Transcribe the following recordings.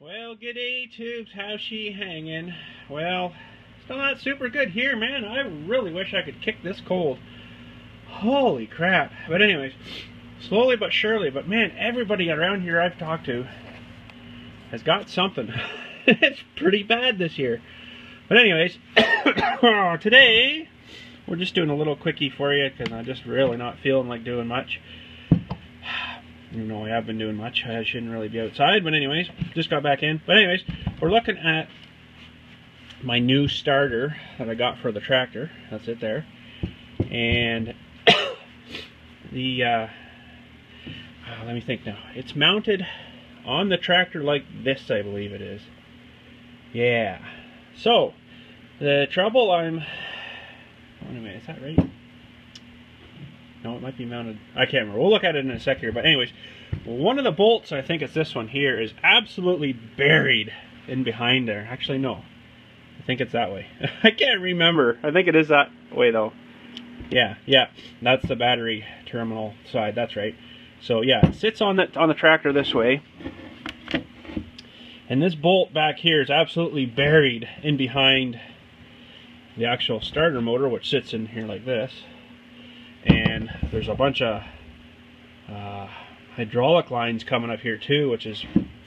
Well, g'day tubes, how's she hanging? Well, still not super good here, man. I really wish I could kick this cold. Holy crap. But anyways, slowly but surely, but man, everybody around here I've talked to has got something. It's pretty bad this year. But anyways, today we're just doing a little quickie for you because I'm just really not feeling like doing much. You know, I have been doing much. I shouldn't really be outside, but anyways, just got back in. But anyways, we're looking at my new starter that I got for the tractor. That's it there. And the let me think now. It's mounted on the tractor like this, I believe it is. Yeah. So the trouble wait a minute, is that right? No, it might be mounted. I can't remember. We'll look at it in a sec here. But anyways, one of the bolts, I think it's this one here, is absolutely buried in behind there. Actually, no. I think it's that way. I can't remember. I think it is that way, though. Yeah. That's the battery terminal side. That's right. So, yeah, it sits on the tractor this way. And this bolt back here is absolutely buried in behind the actual starter motor, which sits in here like this. And there's a bunch of hydraulic lines coming up here too, which is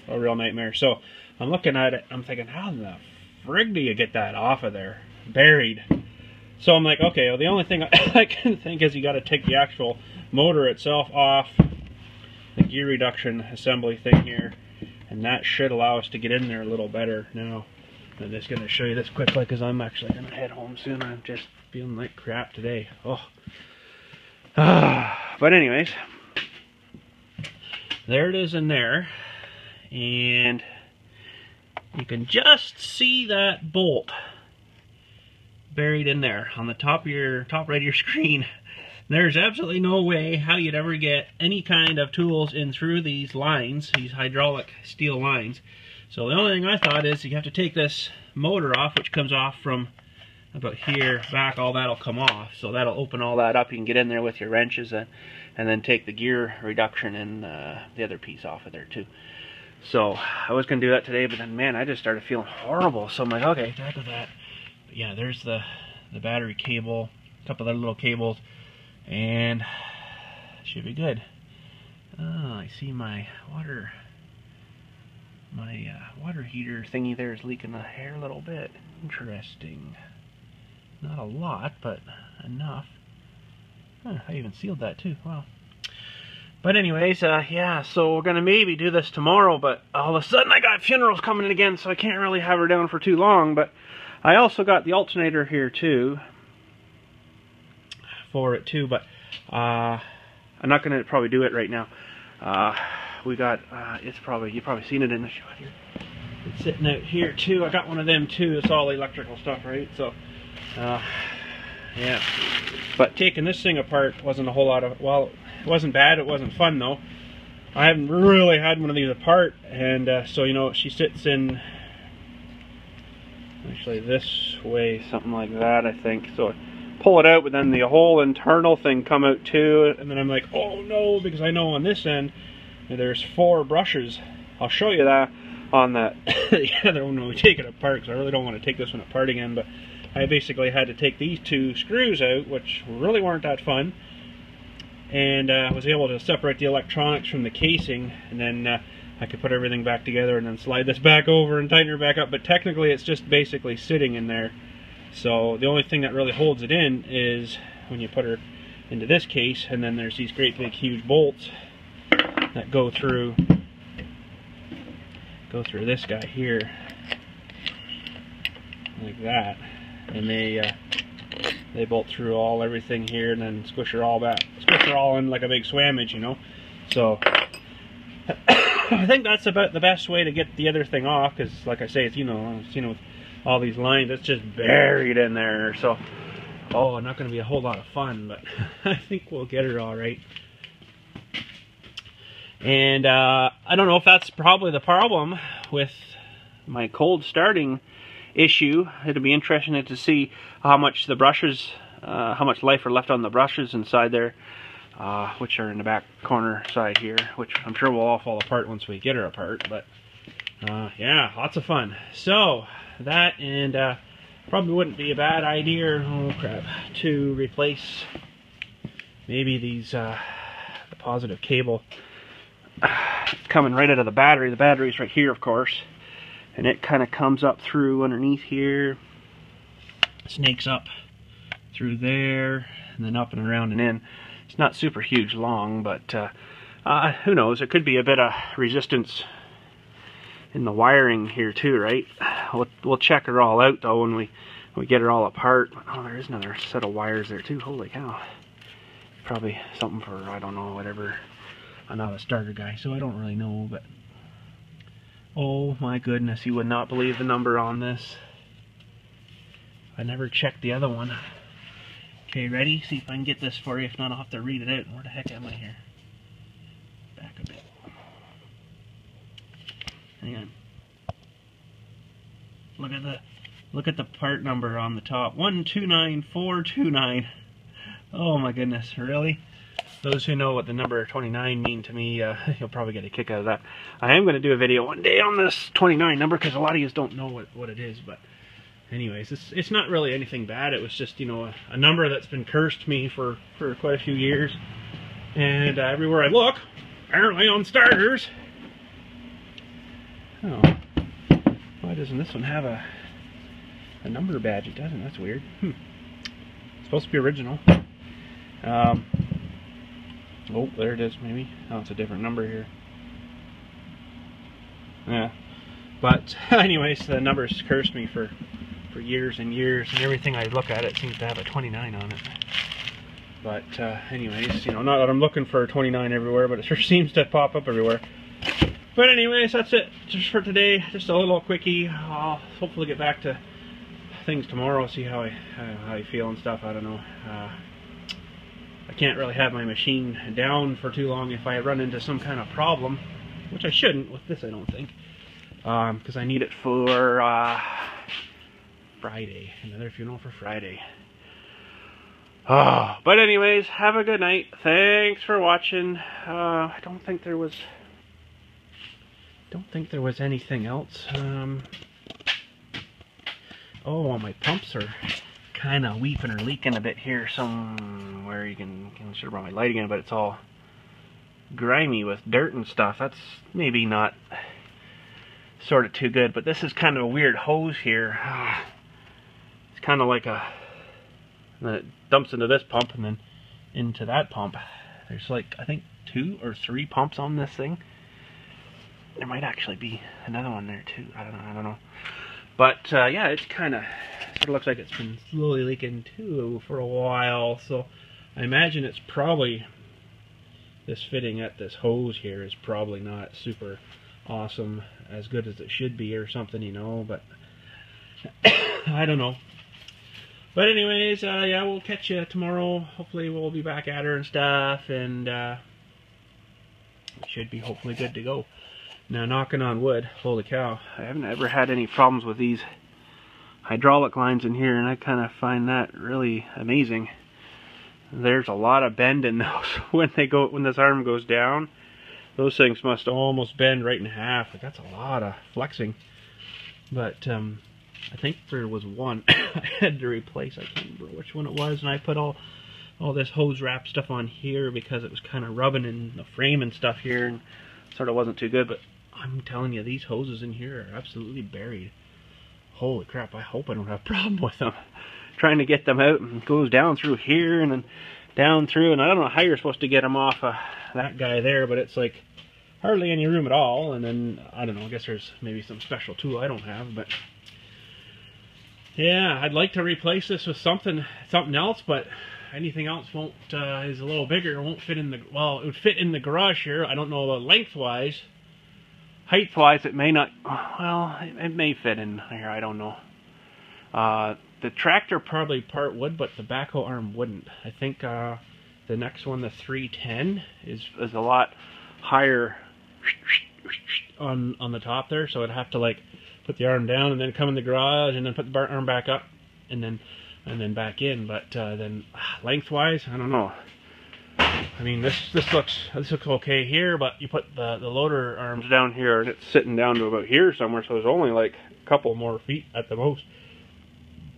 a real nightmare. So I'm looking at it, I'm thinking, how in the frig do you get that off of there? Buried. So I'm like, okay, well, the only thing I can think is you got to take the actual motor itself off, the gear reduction assembly thing here, and that should allow us to get in there a little better. Now, I'm just going to show you this quickly because I'm actually going to head home soon. I'm just feeling like crap today. But anyways, there it is in there, and you can just see that bolt buried in there on the top right of your screen. There's absolutely no way how you'd ever get any kind of tools in through these lines, these hydraulic steel lines. So the only thing I thought is you have to take this motor off, which comes off from about here back. All that'll come off, so that'll open all that up. You can get in there with your wrenches and then take the gear reduction and the other piece off of there too. So I was gonna do that today, but then man, I just started feeling horrible. So I'm like, okay, heck with that. But yeah, there's the battery cable, a couple of other little cables, and should be good. Oh, I see my water heater thingy there is leaking a hair a little bit. Interesting. Not a lot, but enough. I even sealed that too. Wow. But anyways, yeah, so we're gonna maybe do this tomorrow, but all of a sudden I got funerals coming in again, so I can't really have her down for too long. But I also got the alternator here too for it too, but I'm not gonna probably do it right now. We got you've probably seen it in the shot here. It's sitting out here too. I got one of them too. It's all electrical stuff, right? So yeah, but taking this thing apart wasn't a whole lot of, well, it wasn't bad, it wasn't fun though. I haven't really had one of these apart, and so you know, she sits in actually this way, something like that, I think. So I pull it out, but then the whole internal thing come out too, and then I'm like, oh no, because I know on this end there's 4 brushes. I'll show you that on the other one when we take it apart, because I really don't want to take this one apart again. But I basically had to take these 2 screws out, which really weren't that fun, and was able to separate the electronics from the casing, and then I could put everything back together and then slide this back over and tighten her back up. But technically it's just basically sitting in there. So the only thing that really holds it in is when you put her into this case, and then there's these great big huge bolts that go through this guy here like that, and they bolt through everything here, and then squish her all in like a big swammage, you know. So I think that's about the best way to get the other thing off, because like I say, it's, you know, with all these lines, it's just buried in there. So not going to be a whole lot of fun, but I think we'll get her all right. And I don't know if that's probably the problem with my cold starting issue. It'll be interesting to see how much the brushes, how much life are left on the brushes inside there. which are in the back corner side here, which I'm sure will all fall apart once we get her apart, but Yeah, lots of fun. So that, and probably wouldn't be a bad idea, oh crap, to replace maybe these the positive cable coming right out of the battery. The battery's right here, of course, and it kind of comes up through underneath here, snakes up through there, and then up and around and in. It's not super huge long, but who knows, there could be a bit of resistance in the wiring here too, right? We'll check her all out though when we get her all apart. Oh, there is another set of wires there too. Holy cow. Probably something for, I don't know, whatever. I'm not a starter guy, so I don't really know, but oh my goodness, you would not believe the number on this. I never checked the other one. Okay, ready? See if I can get this for you. If not, I'll have to read it out. Where the heck am I here? Back a bit. Hang on. Look at the part number on the top. 129429. Oh my goodness, really? Those who know what the number 29 mean to me, you'll probably get a kick out of that. I am going to do a video one day on this 29 number because a lot of you don't know what it is, but anyways, it's not really anything bad. It was just, you know, a number that's been cursed me for quite a few years. And everywhere I look, apparently on starters. Oh, why doesn't this one have a number badge? It doesn't. That's weird. It's supposed to be original. Oh, there it is, maybe. Oh, it's a different number here. Yeah. But anyways, the number's cursed me for years and years, and everything I look at it seems to have a 29 on it. But anyways, you know, not that I'm looking for a 29 everywhere, but it sure seems to pop up everywhere. But anyways, that's it just for today. Just a little quickie. I'll hopefully get back to things tomorrow, see how I feel and stuff. I don't know. I can't really have my machine down for too long if I run into some kind of problem, which I shouldn't with this, I don't think, because I need it for Friday. Another funeral for Friday. Oh, but anyways, have a good night. Thanks for watching. I don't think there was anything else. Oh, my pumps are kind of weeping or leaking a bit here somewhere. You can should have brought my light again, but it's all grimy with dirt and stuff. That's maybe not sort of too good, but this is kind of a weird hose here. It's kind of like and then it dumps into this pump and then into that pump. There's like, I think 2 or 3 pumps on this thing. There might actually be another one there too. I don't know. But yeah, it's kind of sort of looks like it's been slowly leaking too for a while. So I imagine it's probably, this fitting at this hose here is probably not super awesome, as good as it should be or something, you know. But I don't know. But anyways, yeah, we'll catch you tomorrow. Hopefully we'll be back at her and stuff, and it should be hopefully good to go. Now, knocking on wood, holy cow, I haven't ever had any problems with these hydraulic lines in here, and I kind of find that really amazing. There's a lot of bend in those when this arm goes down. Those things must almost bend right in half. Like, that's a lot of flexing. But I think there was one I had to replace. I can't remember which one it was, and I put all this hose wrap stuff on here because it was kind of rubbing in the frame and stuff here, and sort of wasn't too good. But I'm telling you, these hoses in here are absolutely buried. Holy crap, I hope I don't have a problem with them. Trying to get them out, and it goes down through here and then down through, and I don't know how you're supposed to get them off that guy there, but it's like hardly any room at all. And then, I don't know, I guess there's maybe some special tool I don't have, but yeah, I'd like to replace this with something else, but anything else won't, is a little bigger. It won't fit in the, well, it would fit in the garage here. I don't know about lengthwise. Height-wise, it may not, well, it may fit in here, I don't know. The tractor probably part would, but the backhoe arm wouldn't. I think the next one, the 310, is a lot higher on the top there, so I'd have to like put the arm down and then come in the garage and then put the arm back up and then back in. But then lengthwise, I don't know. I mean, this looks okay here, but you put the loader arms down here, and it's sitting down to about here somewhere, so there's only like a couple more feet at the most.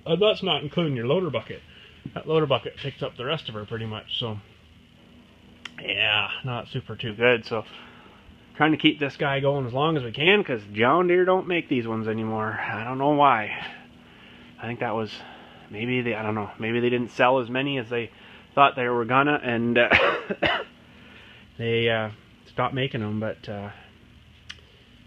That's not including your loader bucket. That loader bucket takes up the rest of her pretty much, so yeah, not super too good. So trying to keep this guy going as long as we can, because John Deere don't make these ones anymore. I don't know why. I think that was maybe I don't know, maybe they didn't sell as many as they thought they were gonna, and they stopped making them. But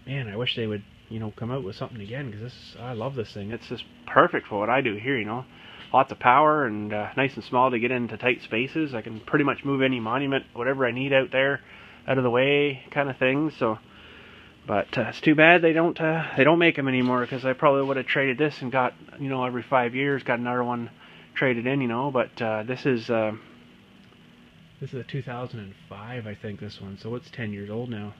man, I wish they would, you know, come out with something again, because I love this thing. It's just perfect for what I do here, you know. Lots of power, and nice and small to get into tight spaces. I can pretty much move any monument, whatever I need out there, out of the way, kind of thing. So, but it's too bad they don't make them anymore, because I probably would have traded this and got, you know, every 5 years got another one traded in, you know. But this is a 2005, I think, this one, so it's 10 years old now.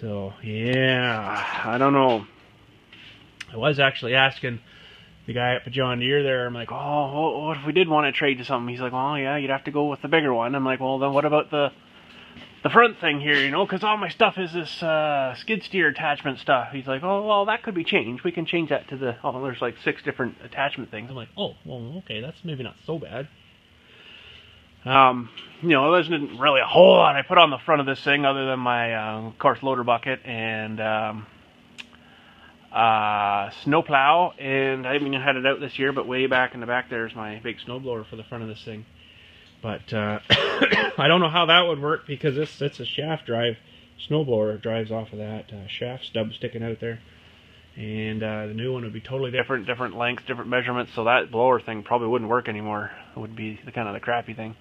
So yeah, I don't know. I was actually asking the guy up at John Deere there, I'm like, oh, what if we did want to trade to something? He's like, well, yeah, you'd have to go with the bigger one. I'm like, well, then what about the front thing here, you know, because all my stuff is this skid steer attachment stuff. He's like, oh, well, that could be changed. We can change that to the, oh, there's like 6 different attachment things. I'm like, oh, well, okay, that's maybe not so bad. You know, there wasn't really a whole lot I put on the front of this thing, other than my, of course, loader bucket and snowplow. And I haven't even had it out this year, but way back in the back there's my big snowblower for the front of this thing. But I don't know how that would work, because it's a shaft drive snowblower. It drives off of that shaft stub sticking out there. And the new one would be totally different lengths, different measurements, so that blower thing probably wouldn't work anymore. It would be the kind of the crappy thing.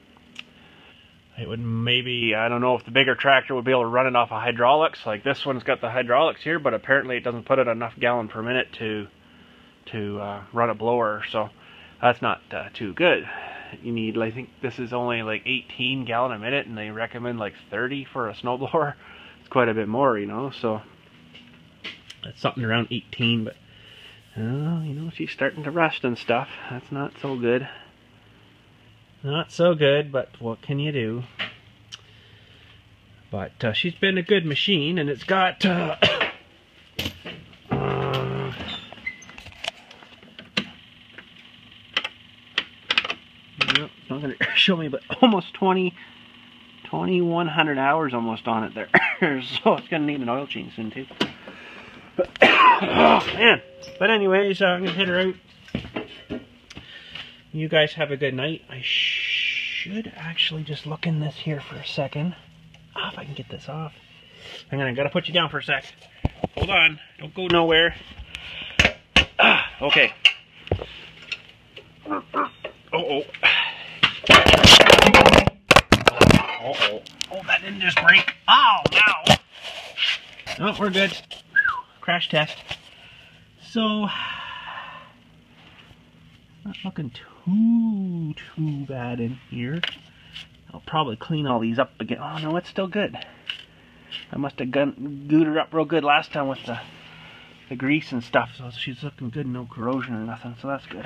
It would maybe, I don't know if the bigger tractor would be able to run it off of hydraulics. Like this one's got the hydraulics here, but apparently it doesn't put out enough gallon per minute to run a blower, so that's not too good. You need, I think this is only like 18 gallon a minute, and they recommend like 30 for a snowblower. It's quite a bit more, you know, so it's something around 18, but you know, she's starting to rust and stuff. That's not so good. Not so good, but what can you do? But she's been a good machine, and it's got yep, it's not going to show me, but almost 2,100 hours almost on it there. So it's going to need an oil change soon too. Oh man! But anyways, I'm going to hit her out. You guys have a good night. I should actually just look in this here for a second. Ah, if I can get this off. Hang on, I gotta put you down for a sec. Hold on, don't go nowhere. Ah, okay. Uh-oh. Uh-oh. Oh, that didn't just break. Oh, now. Oh, we're good. Crash test. So, not looking too bad in here. I'll probably clean all these up again. Oh no, it's still good. I must have gooed her up real good last time with the grease and stuff, so she's looking good, no corrosion or nothing, so that's good.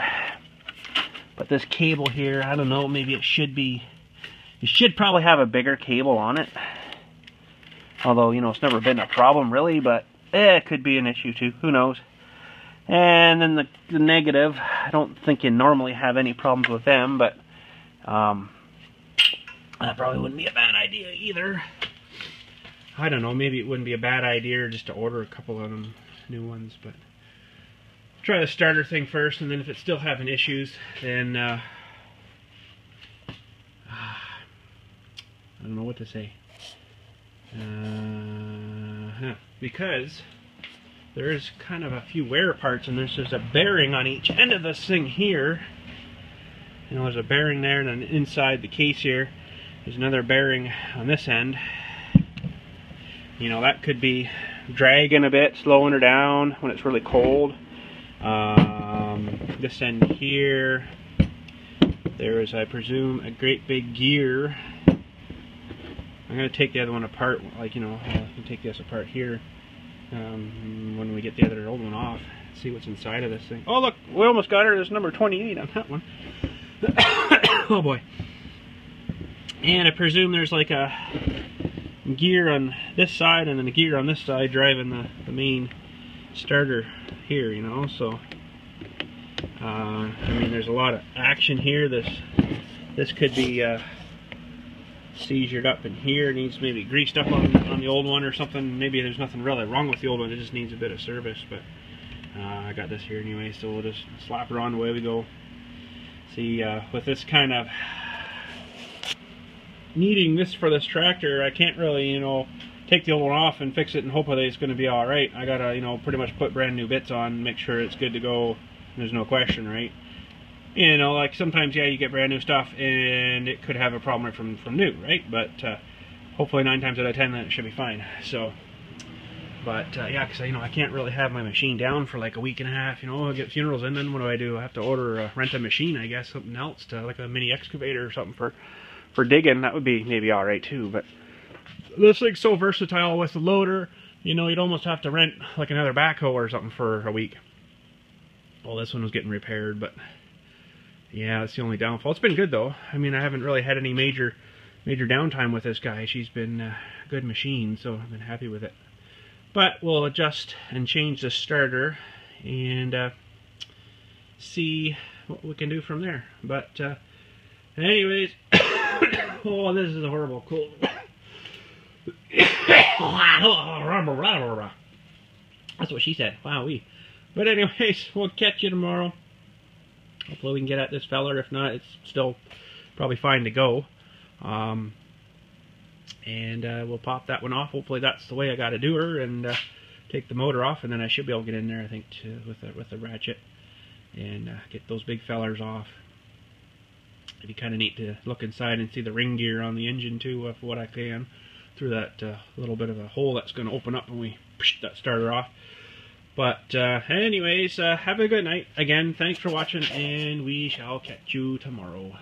But this cable here, I don't know, maybe it should probably have a bigger cable on it. Although, you know, it's never been a problem really, but it could be an issue too, who knows. And then the negative, I don't think you normally have any problems with them, but that probably wouldn't be a bad idea either. I don't know, maybe it wouldn't be a bad idea just to order a couple of them new ones, but try the starter thing first, and then if it's still having issues, then I don't know what to say. Because there's kind of a few wear parts, and there's just a bearing on each end of this thing here. You know, there's a bearing there, and then inside the case here, there's another bearing on this end. You know, that could be dragging a bit, slowing her down when it's really cold. This end here, there is, I presume, a great big gear. I'm going to take the other one apart, like, you know, I can take this apart here. When we get the other old one off, see what's inside of this thing. Oh look, we almost got her. There's number 28 on that one. Oh boy. And I presume there's like a gear on this side and then a gear on this side driving the main starter here, you know. So I mean, there's a lot of action here. This could be seizured up in here, needs maybe greased up on the old one or something. Maybe there's nothing really wrong with the old one, it just needs a bit of service. But I got this here anyway, so we'll just slap her on, away we go. See, with this kind of needing this for this tractor, I can't really, you know, take the old one off and fix it and hope that it's going to be all right. I gotta, you know, pretty much put brand new bits on, make sure it's good to go. There's no question, right? You know, like sometimes, yeah, you get brand new stuff and it could have a problem from new, right? But hopefully 9 times out of 10 that it should be fine. So, but yeah, because you know, I can't really have my machine down for like a week and a half. You know, I get funerals in, then what do? I have to order rent a machine, I guess, something else, to like a mini excavator or something for digging. That would be maybe all right too. But this thing's so versatile with the loader. You know, you'd almost have to rent like another backhoe or something for a week. Well, this one was getting repaired, but yeah, that's the only downfall. It's been good though. I mean, I haven't really had any major downtime with this guy. She's been a good machine, so I've been happy with it. But we'll adjust and change the starter and see what we can do from there. But anyways, oh, this is a horrible cold. That's what she said. Wowee. But anyways, we'll catch you tomorrow. Hopefully we can get at this feller. If not, it's still probably fine to go. And we'll pop that one off. Hopefully that's the way I got to do her, and take the motor off, and then I should be able to get in there, I think, with the ratchet and get those big fellers off. It'd be kind of neat to look inside and see the ring gear on the engine too, for what I can, through that little bit of a hole that's going to open up when we push that starter off. But anyways, have a good night. Again, thanks for watching, and we shall catch you tomorrow.